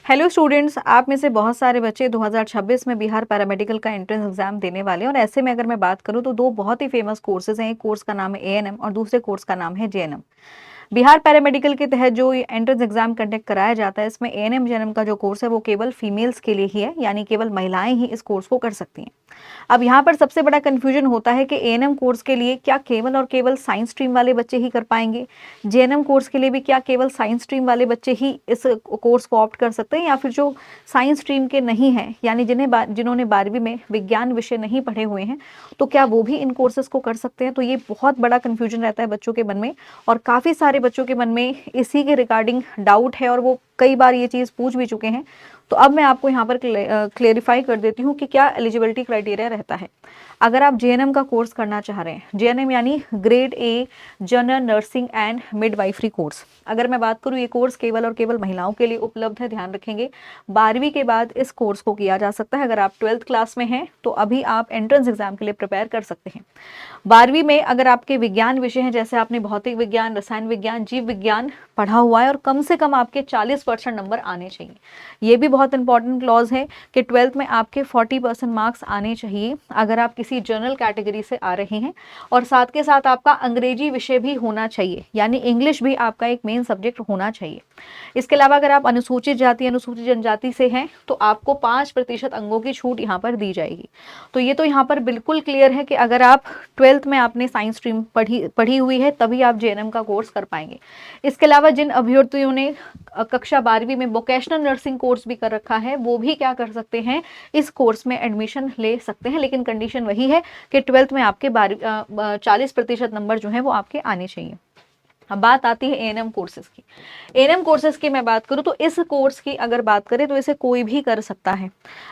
Hello students, आप में से बहुत सारे बच्चे 2026 में बिहार पैरामेडिकल का एंट्रेंस एग्जाम देने वाले हैं। और ऐसे में अगर मैं बात करूं तो दो बहुत ही फेमस कोर्सेज हैं। एक कोर्स का नाम है एएनएम और दूसरे कोर्स का नाम है जेएनएम। बिहार पैरामेडिकल के तहत जो ये एंट्रेंस एग्जाम कंडक्ट कराया जाता है, इसमें एएनएम जेएनएम का जो कोर्स है वो केवल फीमेल्स के लिए ही है, यानी केवल महिलाएं ही इस कोर्स को कर सकती हैं। अब यहाँ पर सबसे बड़ा कंफ्यूजन होता है कि एएनएम कोर्स के लिए क्या केवल और केवल साइंस स्ट्रीम वाले बच्चे ही कर पाएंगे, जेएनएम कोर्स के लिए भी क्या केवल साइंस स्ट्रीम वाले बच्चे ही इस कोर्स को ऑप्ट कर सकते हैं, या फिर जो साइंस स्ट्रीम के नहीं हैं, यानी जिन्होंने 12वीं में विज्ञान विषय नहीं पढ़े हुए हैं, तो क्या वो भी इन कोर्सेज को कर सकते हैं। तो ये बहुत बड़ा कंफ्यूजन रहता है बच्चों के मन में, और काफ़ी सारे बच्चों के मन में इसी के रिगार्डिंग डाउट है, और वो कई बार ये चीज़ पूछ भी चुके हैं। तो अब मैं आपको यहाँ पर क्लेरिफाई कर देती हूँ कि क्या एलिजिबिलिटी क्राइटेरिया रहता है। अगर आप जेएनएम का कोर्स करना चाह रहे हैं, जेएनएम यानी grade a general nursing and midwifery course, अगर मैं बात करूँ ये कोर्स केवल और केवल महिलाओं के लिए उपलब्ध है, ध्यान रखेंगे। 12वीं के बाद इस कोर्स को किया जा सकता है। अगर आप 12th क्लास में हैं तो अभी आप एंट्रेंस एग्जाम के लिए प्रिपेयर कर सकते हैं। 12वीं में अगर आपके विज्ञान विषय हैं, जैसे आपने भौतिक विज्ञान, रसायन विज्ञान, जीव विज्ञान पढ़ा हुआ है, और कम से कम आपके 40% नंबर आने चाहिए। ये भी बहुत इंपॉर्टेंट क्लॉज है कि 12th में आपके 40% मार्क्स आने चाहिए अगर आप किसी जनरल कैटेगरी से आ रहे हैं, और साथ के साथ आपका अंग्रेजी विषय भी होना चाहिए, यानी इंग्लिश भी आपका एक मेन सब्जेक्ट होना चाहिए। इसके अलावा अगर आप अनुसूचित जाति अनुसूचित जनजाति से हैं तो आपको 5% अंकों की छूट यहाँ पर दी जाएगी। तो ये तो यहाँ पर बिल्कुल क्लियर है कि अगर आप 12th में आपने साइंस स्ट्रीम पढ़ी हुई है तभी आप जेएनएम का कोर्स कर पाएंगे। इसके अलावा जिन अभ्यर्थियों ने कक्षा 12वीं में वोकेशनल नर्सिंग कोर्स भी कर रखा है, वो भी क्या कर सकते हैं, इस कोर्स में एडमिशन ले सकते हैं, लेकिन कंडीशन वही है कि 12th में आपके 40% नंबर जो है वो आपके आने चाहिए। अब बात आती है एएनएम कोर्सेज की। एएनएम कोर्सेज की मैं बात करूं तो इस कोर्स की अगर बात करें तो इसे कोई भी कर सकता है।